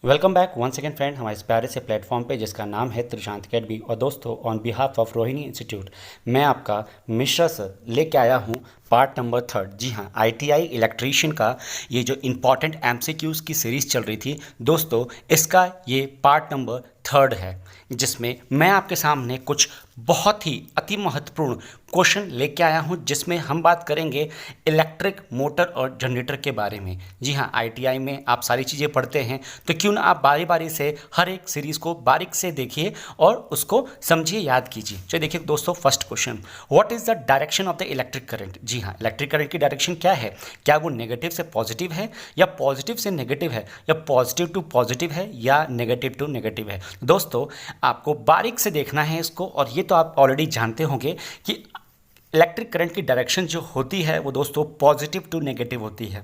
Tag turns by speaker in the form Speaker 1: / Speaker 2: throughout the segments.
Speaker 1: Welcome back once again friend हमारे इस प्यारे से प्लेटफॉर्म पे जिसका नाम है त्रिशांत अकेडमी। और दोस्तों, on behalf of Rohini institute मैं आपका मिश्रा सर लेके आया हूँ पार्ट नंबर 3। जी हाँ, आईटीआई इलेक्ट्रीशियन का ये जो इम्पॉर्टेंट एमसीक्यूज़ की सीरीज़ चल रही थी दोस्तों, इसका ये पार्ट नंबर 3 है, जिसमें मैं आपके सामने कुछ बहुत ही अति महत्वपूर्ण क्वेश्चन लेके आया हूं, जिसमें हम बात करेंगे इलेक्ट्रिक मोटर और जनरेटर के बारे में। जी हाँ, आईटीआई में आप सारी चीज़ें पढ़ते हैं, तो क्यों ना आप बारी बारी से हर एक सीरीज़ को बारीक से देखिए और उसको समझिए, याद कीजिए। चलिए देखिए दोस्तों, first question, what is the direction of the electric current. जी हाँ, इलेक्ट्रिक करंट की डायरेक्शन क्या है? क्या वो नेगेटिव से पॉजिटिव है, या पॉजिटिव से नेगेटिव है, या पॉजिटिव टू पॉजिटिव है, या नेगेटिव टू नेगेटिव है? दोस्तों, आपको बारीक से देखना है इसको। और ये तो आप ऑलरेडी जानते होंगे कि इलेक्ट्रिक करंट की डायरेक्शन जो होती है वो दोस्तों पॉजिटिव टू नेगेटिव होती है।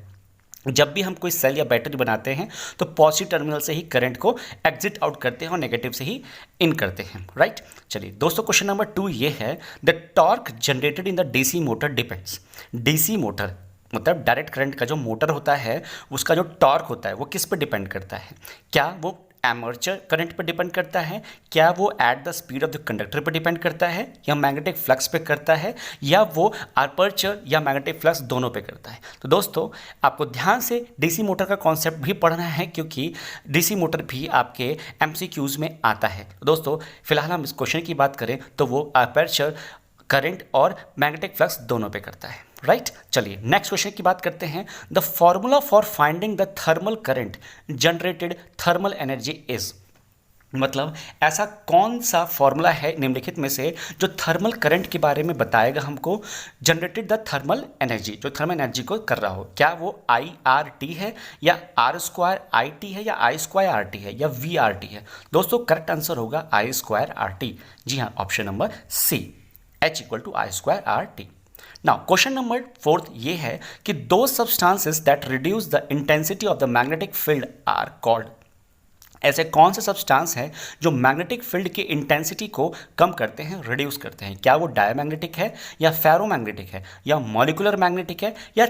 Speaker 1: जब भी हम कोई सेल या बैटरी बनाते हैं तो पॉजिटिव टर्मिनल से ही करंट को एग्जिट आउट करते हैं और नेगेटिव से ही इन करते हैं, राइट। चलिए दोस्तों, क्वेश्चन नंबर 2 ये है, the torque generated in the DC motor depends. DC motor मतलब डायरेक्ट करंट का जो मोटर होता है उसका जो टॉर्क होता है वो किस पर डिपेंड करता है? क्या वो एमर्चर करंट पर डिपेंड करता है, क्या वो at the speed of the conductor पर डिपेंड करता है, या मैग्नेटिक फ्लक्स पे करता है, या वो आर्पर्चर या मैग्नेटिक फ्लक्स दोनों पे करता है? तो दोस्तों, आपको ध्यान से डीसी मोटर का कॉन्सेप्ट भी पढ़ना है, क्योंकि डीसी मोटर भी आपके एमसीक्यूज में आता है। तो दोस्तों, फिलहाल हम इस क्वेश्चन की बात करें तो वो आर्पर्चर करंट और मैग्नेटिक फ्लक्स दोनों पे करता है, राइट। चलिए नेक्स्ट क्वेश्चन की बात करते हैं, the formula for finding the thermal current generated thermal energy is. मतलब ऐसा कौन सा फॉर्मूला है निम्नलिखित में से जो थर्मल करंट के बारे में बताएगा हमको, जनरेटेड द थर्मल एनर्जी, जो थर्मल एनर्जी को कर रहा हो? क्या वो आई आर टी है, या आर स्क्वायर आई टी है, या आई स्क्वायर आर टी है, या वी आर टी है? दोस्तों, करेक्ट आंसर होगा आई स्क्वायर आर टी। जी हाँ, option number C, H equal to I square R T. Now question number 4 ये है कि दो substances that reduce the intensity of the magnetic field are called. ऐसे कौन से सब्सटेंस हैं जो मैग्नेटिक फील्ड की इंटेंसिटी को कम करते हैं, रिड्यूस करते हैं? क्या वो डायमैग्नेटिक है, या फेरोमैग्नेटिक है, या मॉलिक्यूलर मैग्नेटिक है, या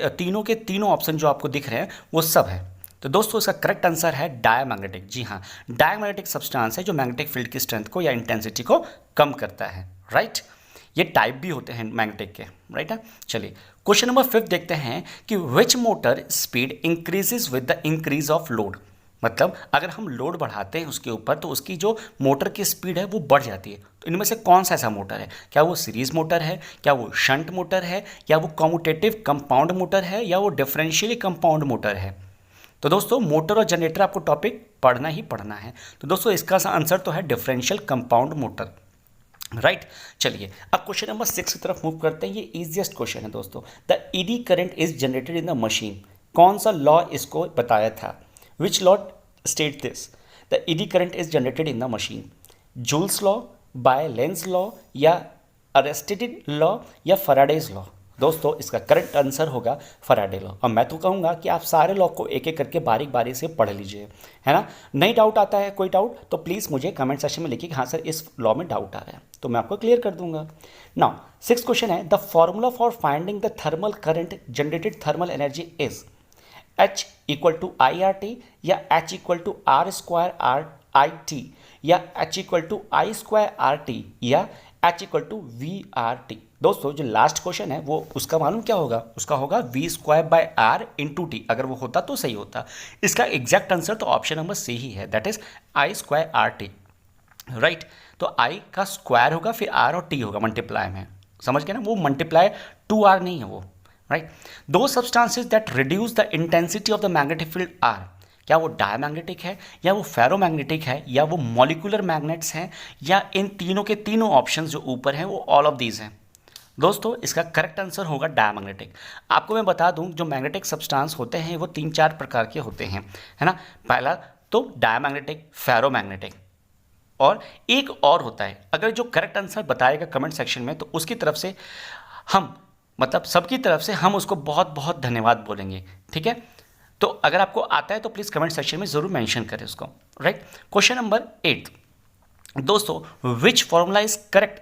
Speaker 1: तीनों के तीनों ऑप्शन जो आपको दिख रहे हैं वो सब है? तो दोस्तों, इसका करेक्ट आंसर है डायमैग्नेटिक। जी हाँ, डायमैग्नेटिक सब्सटेंस है जो मैग्नेटिक फील्ड की स्ट्रेंथ को या इंटेंसिटी को कम करता है, राइट। ये टाइप भी होते हैं मैग्नेटिक के, राइट है। चलिए क्वेश्चन नंबर 5 देखते हैं कि which motor speed increases with the increase of load. मतलब अगर हम लोड बढ़ाते हैं उसके ऊपर तो उसकी जो मोटर की स्पीड है वो बढ़ जाती है। तो इनमें से कौन सा ऐसा मोटर है? क्या वो सीरीज मोटर है, क्या वो शंट मोटर है, या वो कम्यूटेटिव कंपाउंड मोटर है, या वो डिफरेंशियली कंपाउंड मोटर है? तो दोस्तों, मोटर और जनरेटर आपको टॉपिक पढ़ना ही पढ़ना है। तो दोस्तों, इसका आंसर तो है डिफरेंशियल कंपाउंड मोटर, राइट। चलिए अब क्वेश्चन नंबर 6 की तरफ मूव करते हैं। ये इजीएस्ट क्वेश्चन है दोस्तों। The eddy current is generated in the machine. कौन सा लॉ इसको बताया था? Which law state this? The eddy current is generated in the machine. Joule's law, by Lenz law, या अरेस्टेड लॉ, या फैराडेज लॉ? दोस्तों, इसका करेक्ट आंसर होगा फैराडे लॉ। और मैं तो कहूँगा कि आप सारे लॉ को एक एक करके बारीक बारीक से पढ़ लीजिए, है ना। नहीं डाउट आता है कोई डाउट तो प्लीज़ मुझे कमेंट सेक्शन में लिखिए कि हाँ सर, इस लॉ में डाउट आ रहा है, तो मैं आपको क्लियर कर दूंगा। नाउ 6th क्वेश्चन है, the formula for finding the thermal current generated thermal energy is. H equal to I R T, या H equal to R square R I T, या H equal to I square R T, या H equal to V R T? दोस्तों, जो last question है वो उसका मालूम क्या होगा? उसका होगा V square by R into T. अगर वो होता तो सही होता। इसका एग्जैक्ट आंसर तो ऑप्शन नंबर सी ही है, that is I square R T, right. तो आई का स्क्वायर होगा, फिर आर और टी होगा मल्टीप्लाई में, समझ गए ना। वो मल्टीप्लाई 2r नहीं है वो, राइट। दो substances that reduce the intensity of the magnetic field are. क्या वो डायमैग्नेटिक है, या वो फेरोमैग्नेटिक है, या वो मॉलिक्यूलर मैग्नेट्स हैं, या इन तीनों के तीनों ऑप्शंस जो ऊपर हैं वो ऑल ऑफ दीज हैं? दोस्तों, इसका करेक्ट आंसर होगा डायमैग्नेटिक। आपको मैं बता दूं, जो मैग्नेटिक सब्सटेंस होते हैं वो 3-4 प्रकार के होते हैं, है ना। पहला तो डायमैग्नेटिक, फेरोमैग्नेटिक, और एक और होता है। अगर जो करेक्ट आंसर बताएगा कमेंट सेक्शन में तो उसकी तरफ से हम, मतलब सबकी तरफ से हम उसको बहुत बहुत धन्यवाद बोलेंगे, ठीक है। तो अगर आपको आता है तो प्लीज़ कमेंट सेक्शन में ज़रूर मेंशन करें उसको, राइट। क्वेश्चन नंबर 8 दोस्तों, which formula is correct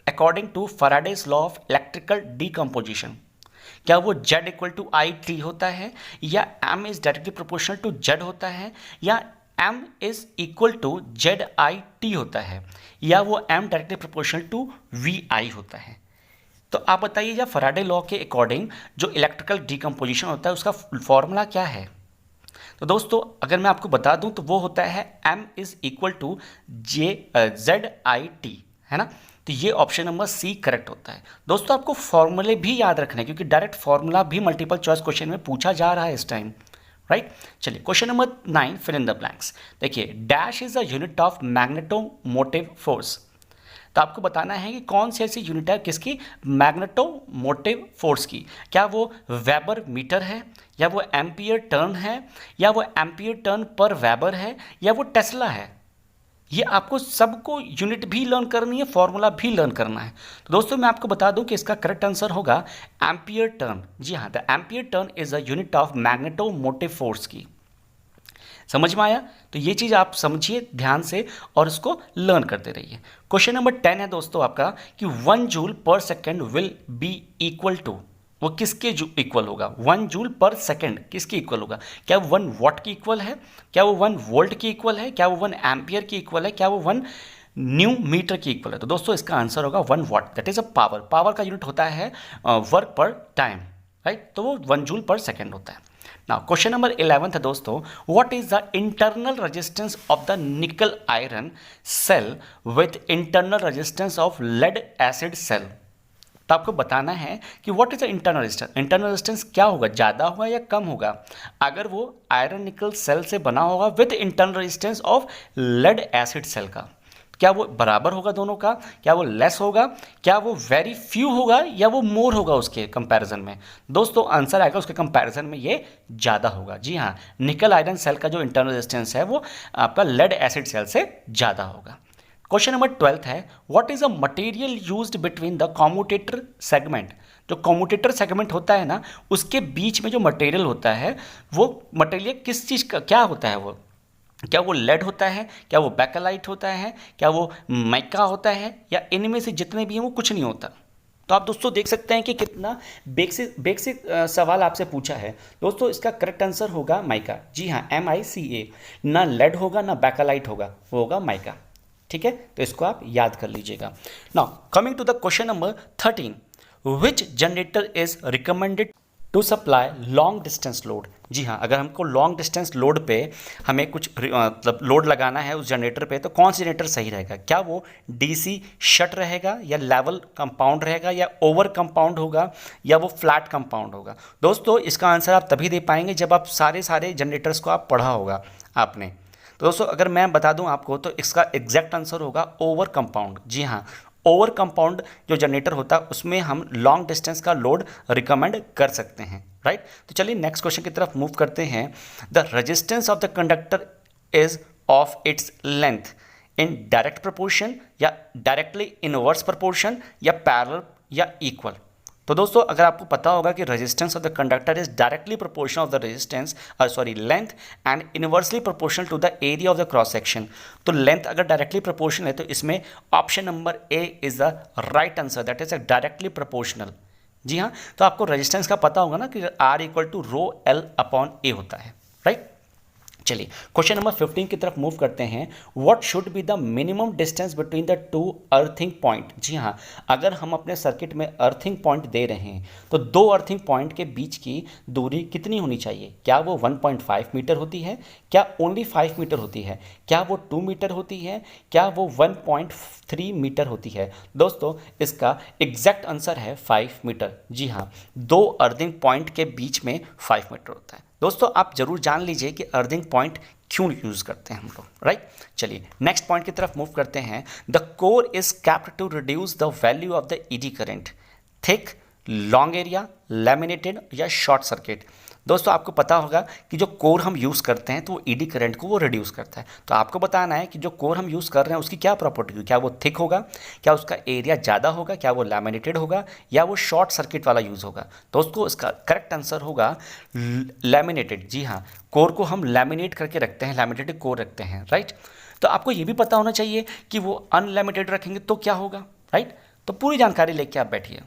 Speaker 1: according to Faraday's law of electrical decomposition. क्या वो Z equal to I T होता है, या M is directly proportional to Z होता है, या M is equal to ZIT होता है, या वो M directly proportional to VI होता है। तो आप बताइए, या फैराडे लॉ के अकॉर्डिंग जो इलेक्ट्रिकल डिकम्पोजिशन होता है उसका फॉर्मूला क्या है? तो दोस्तों अगर मैं आपको बता दूं तो वो होता है M is equal to ZIT, है ना। तो ये ऑप्शन नंबर सी करेक्ट होता है। दोस्तों आपको फॉर्मूले भी याद रखना है क्योंकि डायरेक्ट फॉर्मूला भी मल्टीपल चॉइस क्वेश्चन में पूछा जा रहा है इस टाइम, राइट। चलिए question number 9, fill in the blanks. देखिए, dash is a unit of magnetomotive force. तो आपको बताना है कि कौन सी ऐसी यूनिट है किसकी, मैग्नेटोमोटिव फोर्स की। क्या वो वेबर मीटर है, या वो एम्पियर टर्न है, या वो एम्पियर टर्न पर वेबर है, या वो टेस्ला है। ये आपको सबको यूनिट भी लर्न करनी है, फॉर्मूला भी लर्न करना है। तो दोस्तों मैं आपको बता दूं कि इसका करेक्ट आंसर होगा एम्पियर टर्न। जी हाँ, the ampere turn is a unit of magnetomotive force की। समझ में आया? तो ये चीज़ आप समझिए ध्यान से और इसको लर्न करते रहिए। क्वेश्चन नंबर 10 है दोस्तों आपका कि 1 joule per second will be equal to, वो किसके इक्वल होगा? 1 जूल पर सेकेंड किसके इक्वल होगा? क्या वो 1 वॉट की इक्वल है, क्या वो 1 वोल्ट की इक्वल है, क्या वो 1 एम्पियर की इक्वल है, क्या वो 1 न्यू मीटर की इक्वल है? तो दोस्तों इसका आंसर होगा 1 what, that is a power. Power का यूनिट होता है वर्क पर टाइम, राइट। तो वो 1 जूल पर सेकेंड होता है। नाउ क्वेश्चन नंबर 11 है दोस्तों, what is the internal resistance of the nickel iron cell with internal resistance of lead acid cell. तो आपको बताना है कि what is the internal resistance. Internal resistance क्या होगा, ज़्यादा होगा या कम होगा अगर वो आयरन निकल सेल से बना होगा with internal resistance of lead acid cell का? क्या वो बराबर होगा दोनों का, क्या वो लेस होगा, क्या वो वेरी फ्यू होगा, या वो मोर होगा उसके कंपैरिजन में? दोस्तों आंसर आएगा उसके कंपैरिजन में ये ज़्यादा होगा। जी हाँ, निकल आयरन सेल का जो इंटरनल रेजिस्टेंस है वो आपका लेड एसिड सेल से ज़्यादा होगा। क्वेश्चन नंबर 12 है, what is a material used between the commutator segment. जो कम्यूटेटर सेगमेंट होता है ना, उसके बीच में जो मटेरियल होता है वो मटेरियल किस चीज़ का क्या होता है? वो क्या वो लेड होता है, क्या वो बैकेलाइट होता है, क्या वो माइका होता है, या इनमें से जितने भी हैं वो कुछ नहीं होता? तो आप दोस्तों देख सकते हैं कि कितना बेसिक सवाल आपसे पूछा है। दोस्तों इसका करेक्ट आंसर होगा माइका। जी हाँ, MICA। ना लेड होगा ना बैकेलाइट होगा, वो होगा माइका। ठीक है, तो इसको आप याद कर लीजिएगा। Now coming to the question number 13, which generator is recommended to supply long distance load. जी हाँ, अगर हमको लॉन्ग डिस्टेंस लोड पे हमें कुछ मतलब लोड लगाना है उस जनरेटर पे, तो कौन सा जनरेटर सही रहेगा? क्या वो DC शट रहेगा, या लेवल कंपाउंड रहेगा, या ओवर कंपाउंड होगा, या वो फ्लैट कंपाउंड होगा? दोस्तों इसका आंसर आप तभी दे पाएंगे जब आप सारे जनरेटर्स को आप पढ़ा होगा आपने। तो दोस्तों अगर मैं बता दूं आपको तो इसका एग्जैक्ट आंसर होगा ओवर कंपाउंड। जी हाँ, ओवर कंपाउंड जो जनरेटर होता है उसमें हम लॉन्ग डिस्टेंस का लोड रिकमेंड कर सकते हैं, राइट। तो चलिए नेक्स्ट क्वेश्चन की तरफ मूव करते हैं। The resistance of the conductor is of its length in direct proportion, या डायरेक्टली इनवर्स प्रोपोर्शन, या पैरेलल, या इक्वल। तो दोस्तों अगर आपको पता होगा कि resistance of the conductor is directly proportional of the resistance length and inversely proportional to the area of the cross section. तो लेंथ अगर डायरेक्टली प्रोपोर्शनल है तो इसमें option number A is the right answer, that is directly proportional. जी हाँ, तो आपको resistance का पता होगा ना कि R इक्वल टू ρl/A होता है, राइट। चलिए क्वेश्चन नंबर 15 की तरफ मूव करते हैं। What should be the minimum distance between the two earthing point. जी हाँ, अगर हम अपने सर्किट में अर्थिंग पॉइंट दे रहे हैं तो दो अर्थिंग पॉइंट के बीच की दूरी कितनी होनी चाहिए? क्या वो 1.5 मीटर होती है, क्या ओनली 5 मीटर होती है, क्या वो 2 मीटर होती है, क्या वो 1.3 मीटर होती है? दोस्तों इसका एग्जैक्ट आंसर है 5 मीटर। जी हाँ, दो अर्थिंग पॉइंट के बीच में 5 मीटर होता है। दोस्तों आप जरूर जान लीजिए कि अर्थिंग पॉइंट क्यों यूज़ करते हैं हम लोग, राइट। चलिए नेक्स्ट पॉइंट की तरफ मूव करते हैं। The core is capped to reduce the value of the ED current, thick, long area, laminated, या शॉर्ट सर्किट। दोस्तों आपको पता होगा कि जो कोर हम यूज़ करते हैं तो वो ED करंट को वो रिड्यूस करता है। तो आपको बताना है कि जो कोर हम यूज़ कर रहे हैं उसकी क्या प्रॉपर्टी होगी, क्या वो थिक होगा, क्या उसका एरिया ज़्यादा होगा, क्या वो लैमिनेटेड होगा, या वो शॉर्ट सर्किट वाला यूज़ होगा? दोस्तों इसका करेक्ट आंसर होगा लैमिनेटेड। जी हाँ, कोर को हम लैमिनेट करके रखते हैं, लैमिनेटेड कोर रखते हैं, राइट। तो आपको ये भी पता होना चाहिए कि वो अनलिमिटेड रखेंगे तो क्या होगा, राइट। तो पूरी जानकारी लेके आप बैठिए।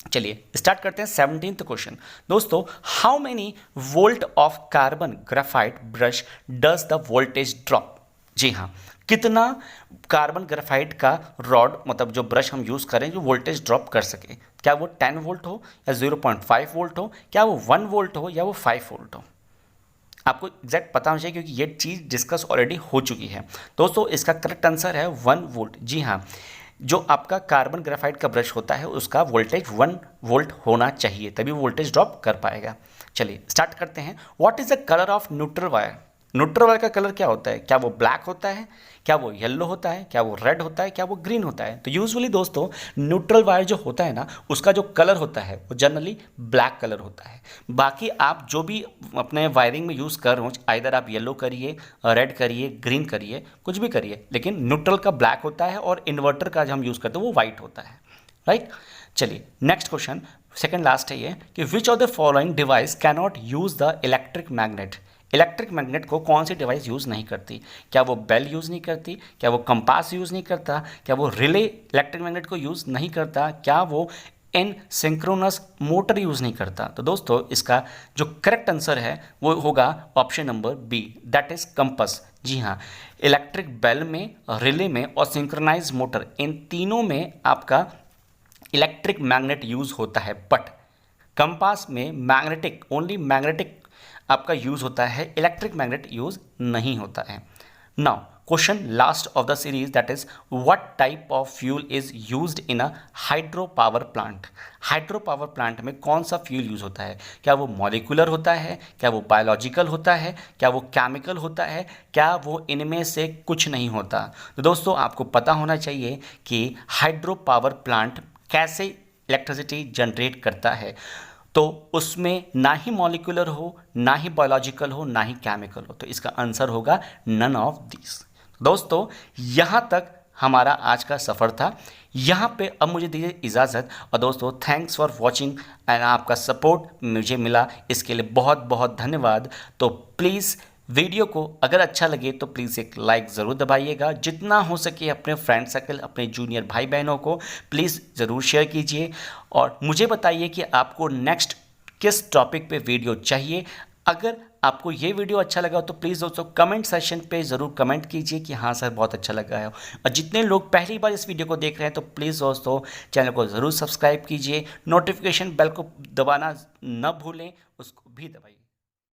Speaker 1: चलिए स्टार्ट करते हैं 17th क्वेश्चन। दोस्तों, how many volt of carbon graphite brush does the voltage drop? जी हाँ, कितना कार्बन ग्राफाइट का रॉड मतलब जो ब्रश हम यूज़ करें जो वोल्टेज ड्रॉप कर सके? क्या वो 10 वोल्ट हो या 0.5 वोल्ट हो, क्या वो 1 वोल्ट हो या वो 5 वोल्ट हो? आपको एग्जैक्ट पता होना चाहिए क्योंकि ये चीज़ डिस्कस ऑलरेडी हो चुकी है। दोस्तों, इसका करेक्ट आंसर है 1 वोल्ट। जी हाँ, जो आपका कार्बन ग्राफाइट का ब्रश होता है उसका वोल्टेज 1 वोल्ट होना चाहिए, तभी वोल्टेज ड्रॉप कर पाएगा। चलिए स्टार्ट करते हैं। What is the colour of neutral wire? Neutral wire का कलर क्या होता है? क्या वो ब्लैक होता है, क्या वो येलो होता है, क्या वो रेड होता है, क्या वो ग्रीन होता है? तो यूजुअली दोस्तों न्यूट्रल वायर जो होता है ना उसका जो कलर होता है वो जनरली ब्लैक कलर होता है। बाकी आप जो भी अपने वायरिंग में यूज़ कर रहे हो, आइदर आप येलो करिए, रेड करिए, ग्रीन करिए, कुछ भी करिए, लेकिन न्यूट्रल का ब्लैक होता है और इन्वर्टर का जो हम यूज़ करते हैं वो वाइट होता है, राइट। चलिए नेक्स्ट क्वेश्चन, सेकंड लास्ट है ये कि which of the following device can not use the electric magnet? Electric magnet को कौन सी डिवाइस यूज़ नहीं करती? क्या वो बेल यूज़ नहीं करती, क्या वो कंपास यूज़ नहीं करता, क्या वो रिले इलेक्ट्रिक मैग्नेट को यूज़ नहीं करता, क्या वो इन सिंक्रोनस मोटर यूज़ नहीं करता? तो दोस्तों इसका जो करेक्ट आंसर है वो होगा option number B, that is compass. जी हाँ, इलेक्ट्रिक बेल में, रिले में और सिंक्रोनाइज मोटर, इन तीनों में आपका इलेक्ट्रिक मैग्नेट यूज़ होता है, बट कंपास में मैग्नेटिक, ओनली मैग्नेटिक आपका यूज़ होता है, इलेक्ट्रिक मैग्नेट यूज़ नहीं होता है। Now question last of the series, that is what type of fuel is used in a hydro power plant? Hydro power plant में कौन सा फ्यूल यूज़ होता है? क्या वो मॉलिक्यूलर होता है, क्या वो बायोलॉजिकल होता है, क्या वो केमिकल होता है, क्या वो इनमें से कुछ नहीं होता? तो दोस्तों आपको पता होना चाहिए कि हाइड्रो पावर प्लांट कैसे इलेक्ट्रिसिटी जनरेट करता है। तो उसमें ना ही मॉलिक्यूलर हो, ना ही बायोलॉजिकल हो, ना ही केमिकल हो, तो इसका आंसर होगा नन ऑफ दिस। दोस्तों यहाँ तक हमारा आज का सफ़र था। यहाँ पे अब मुझे दीजिए इजाज़त, और दोस्तों थैंक्स फॉर वॉचिंग एंड आपका सपोर्ट मुझे मिला, इसके लिए बहुत बहुत धन्यवाद। तो प्लीज़ वीडियो को अगर अच्छा लगे तो प्लीज़ एक लाइक ज़रूर दबाइएगा, जितना हो सके अपने फ्रेंड सर्कल, अपने जूनियर भाई बहनों को प्लीज़ ज़रूर शेयर कीजिए, और मुझे बताइए कि आपको नेक्स्ट किस टॉपिक पे वीडियो चाहिए। अगर आपको ये वीडियो अच्छा लगा तो प्लीज़ दोस्तों कमेंट सेक्शन पे ज़रूर कमेंट कीजिए कि हाँ सर बहुत अच्छा लगा है, और जितने लोग पहली बार इस वीडियो को देख रहे हैं तो प्लीज़ दोस्तों चैनल को ज़रूर सब्सक्राइब कीजिए, नोटिफिकेशन बेल को दबाना न भूलें, उसको भी दबाइए।